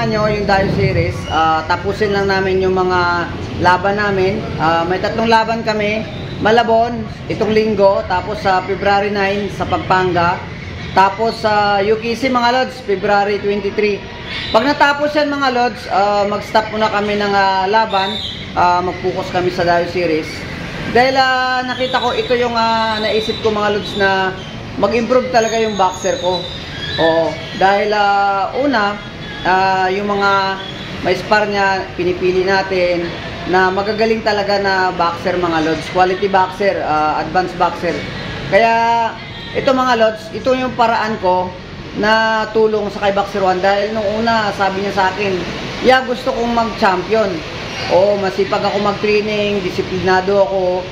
abangan nyo yung Dayo Series. Tapusin lang namin yung mga laban namin. May 3 laban kami. Malabon, itong linggo. Tapos sa February 9 sa Pampanga. Tapos sa UKC mga Lods, February 23. Pag natapos yan mga Lods, mag-stop muna kami ng laban. Mag-focus kami sa Dayo Series. Dahil nakita ko, ito yung naisip ko mga Lods na mag-improve talaga yung boxer ko. Oo, dahil una, yung mga may spar niya, pinipili natin na magagaling talaga na boxer mga Lods. Quality boxer, advanced boxer. Kaya ito mga Lods, ito yung paraan ko na tulong sa kay Boxer 1. Dahil nung una, sabi niya sa akin, gusto kong mag-champion. Oo, masipag ako mag-training, disiplinado ako.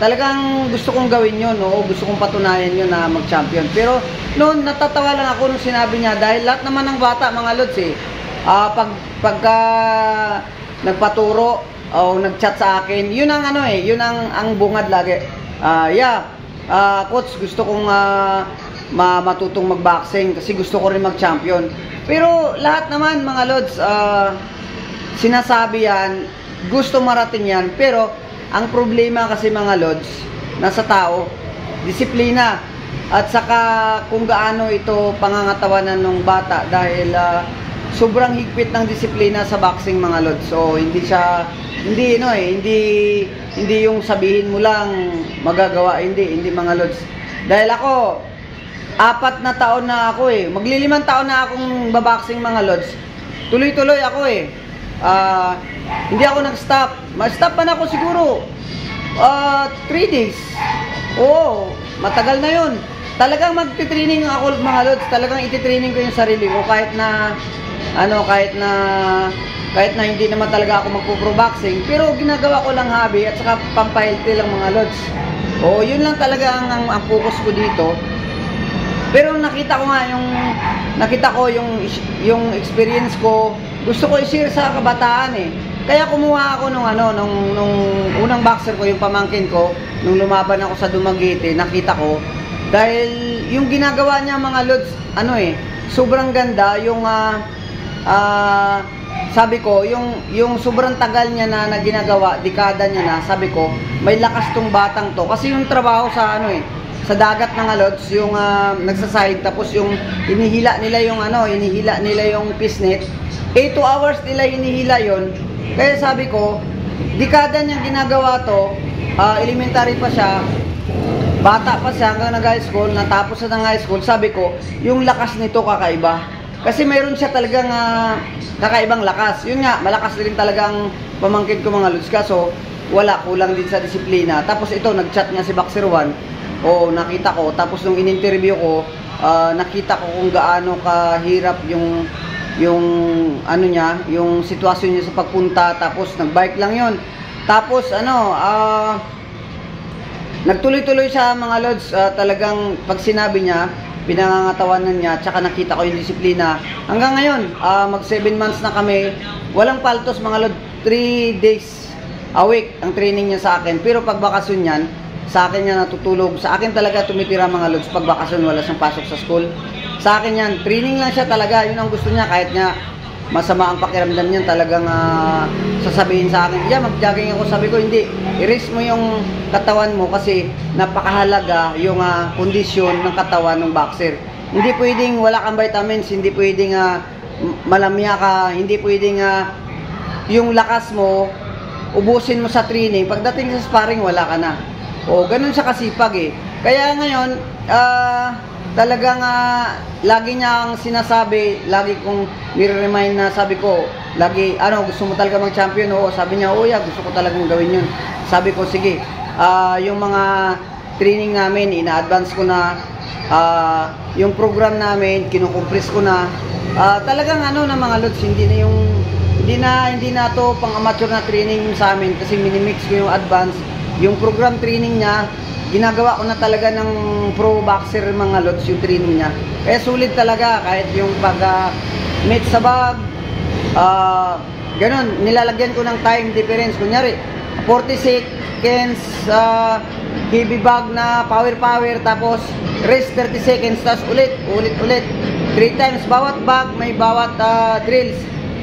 Talagang gusto kong gawin yun, no? Gusto kong patunayan yun na mag-champion. Pero noon, natatawa lang ako nung sinabi niya dahil lahat naman ng bata, mga Lods pagka nagpaturo o nag-chat sa akin, yun ang yun ang bungad lagi. Coach, gusto kong matutong mag-boxing kasi gusto ko rin mag-champion. Pero lahat naman mga Lods, sinasabi yan, gusto marating yan, pero ang problema kasi mga Lods, nasa tao, disiplina, at saka kung gaano ito pangangatawanan ng bata dahil sobrang higpit ng disiplina sa boxing mga Lods. So hindi yung sabihin mo lang magagawa, hindi mga Lods. Dahil ako, 4 na taon na ako magli-5 taon na akong baboxing mga Lods. Tuloy-tuloy ako hindi ako nag-stop. Ma-stop pa na ako siguro 3 days. Oo, matagal na yun. Talagang magti-training ako mga Lods. Talagang iti-training ko yung sarili ko kahit na hindi naman talaga ako magpo-pro boxing, pero ginagawa ko lang hobby at saka pampahealthy lang mga Lods. Oo, yun lang talaga ang focus ko dito. Pero nakita ko yung experience ko, gusto ko i-share sa kabataan Kaya kumuha ako nung unang boxer ko, yung pamangkin ko, nung lumaban ako sa Dumaguete, nakita ko dahil yung ginagawa niya mga Lods, sobrang ganda yung sabi ko, yung sobrang tagal niya na ginagawa, dekada niya na, sabi ko, may lakas tong batang to kasi yung trabaho sa sa dagat ng Lods, yung nagsaside, tapos yung hinihila nila yung fishnet, 2 hours nila hinihila yon. Kaya sabi ko, dekada niyang ginagawa to, elementary pa siya, bata pa siya hanggang nag-high school, natapos na ng high school. Sabi ko, yung lakas nito kakaiba. Kasi mayroon siya talagang kakaibang lakas. Yun nga, malakas rin talagang pamangkin ko mga Lods. Kaso, kulang din sa disiplina. Tapos ito, nag-chat niya si Boxer 1. O, nakita ko. Tapos nung in-interview ko, nakita ko kung gaano kahirap yung sitwasyon niya sa pagpunta. Tapos nag-bike lang yun. Tapos nagtuloy-tuloy siya mga Lods. Talagang pag sinabi niya, pinangangatawanan niya, tsaka nakita ko yung disiplina. Hanggang ngayon, mag 7 months na kami, walang paltos mga Lods, 3 days a week ang training niya sa akin. Pero pag bakasyon yan, sa akin niya natutulog. Sa akin talaga tumitira mga Lods, pag bakasyon wala siyang pasok sa school. Sa akin yan, training lang siya talaga, yun ang gusto niya. Kahit nga masama ang pakiramdam niya, talagang sasabihin sa akin, mag-jogging ako. Sabi ko, hindi, i-rest mo yung katawan mo kasi napakahalaga yung kondisyon ng katawan ng boxer. Hindi pwedeng wala kang vitamins, hindi pwedeng malamya ka, hindi pwedeng yung lakas mo ubusin mo sa training, pagdating sa sparring wala ka na. O ganun siya kasipag Kaya ngayon talagang lagi niyang sinasabi, lagi kong nire-remind na, sabi ko lagi, gusto mo talaga mag-champion? Oo, sabi niya, gusto ko talagang gawin yun. Sabi ko, sige, yung mga training namin, ina-advance ko na, yung program namin, kinukumpres ko na, talagang na mga Lods, hindi na to pang amateur na training sa amin kasi minimix ko yung advance. Yung program training niya, ginagawa ko na talaga ng pro boxer mga Lods yung training niya. Kaya sulit talaga kahit yung pag-meet sa bag, ganun, nilalagyan ko ng time difference. Kunyari, 40 seconds heavy bag na power, tapos rest 30 seconds, tapos ulit. 30 3 times bawat bag, may bawat drills.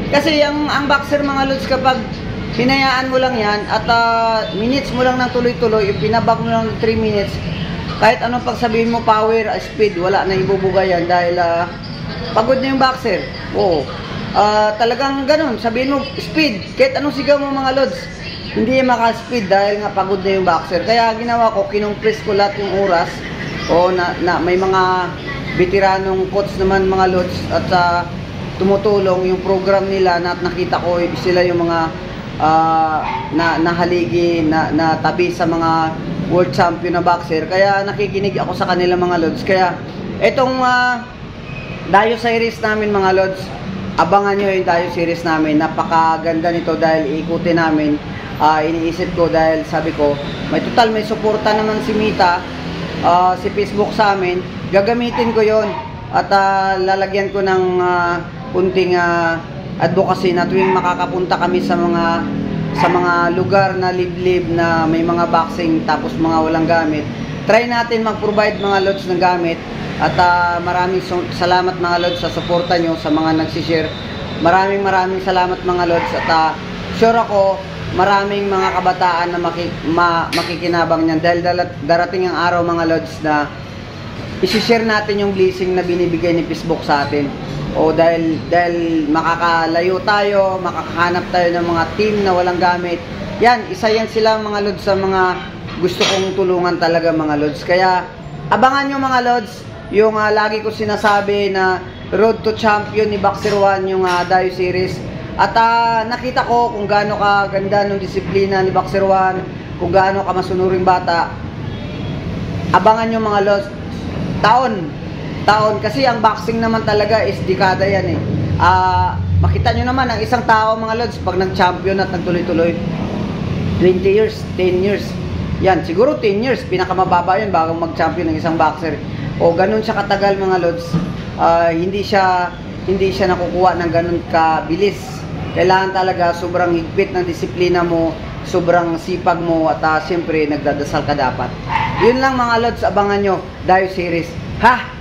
Kasi ang boxer mga lods, kapag hinayaan mo lang yan at minutes mo lang ng tuloy-tuloy, yung pinabag mo lang ng 3 minutes, kahit anong pagsabihin mo, power, speed, wala na ibubuga yan dahil pagod na yung boxer. Oo. Talagang ganun, sabihin mo, speed, kahit anong sigaw mo mga lods, hindi yan maka-speed dahil nga pagod na yung boxer. Kaya ginawa ko, kinumpress ko lahat yung oras. O may mga veteranong coach naman mga lods at tumutulong yung program nila na nakita ko sila yung mga nahaligi na tabi sa mga world champion na boxer. Kaya nakikinig ako sa kanila mga lods. Kaya itong Dayo series namin mga lods, abangan nyo yung Dayo series namin. Napakaganda nito dahil ikutin namin. Iniisip ko dahil sabi ko may suporta naman si Mita, si Facebook sa amin. Gagamitin ko yon at lalagyan ko ng kunting advocacy na tuwing makakapunta kami sa mga lugar na liblib na may mga boxing tapos mga walang gamit, try natin mag-provide mga lods ng gamit. At maraming salamat mga lods sa suporta nyo, sa mga nagsishare. Maraming salamat mga lods. At sure ako maraming mga kabataan na makikinabang niyan dahil darating ang araw mga lods na isi-share natin yung blessing na binibigay ni Facebook sa atin. O dahil makakalayo tayo, makakahanap tayo ng mga team na walang gamit. Yan, isa yan sila mga lods sa mga gusto kong tulungan talaga mga lods. Kaya abangan nyo mga lods yung lagi ko sinasabi na Road to Champion ni Boxer One, yung Dayo series. At nakita ko kung gaano kaganda ng disiplina ni Boxer One, kung gaano ka masunuring bata. Abangan nyo mga lods, taon kasi ang boxing naman talaga is dekada yan eh. Makita nyo naman ang isang tao mga lods pag nag-champion at nagtuloy-tuloy 20 years, 10 years yan, siguro 10 years pinakamababa yun bago mag-champion ng isang boxer. O ganun siya katagal mga lods. Hindi siya nakukuha ng ganun kabilis. Kailangan talaga sobrang higpit ng disiplina mo, sobrang sipag mo, at siyempre nagdadasal ka dapat. Yun lang mga lods, abangan nyo Dayo series. Ha!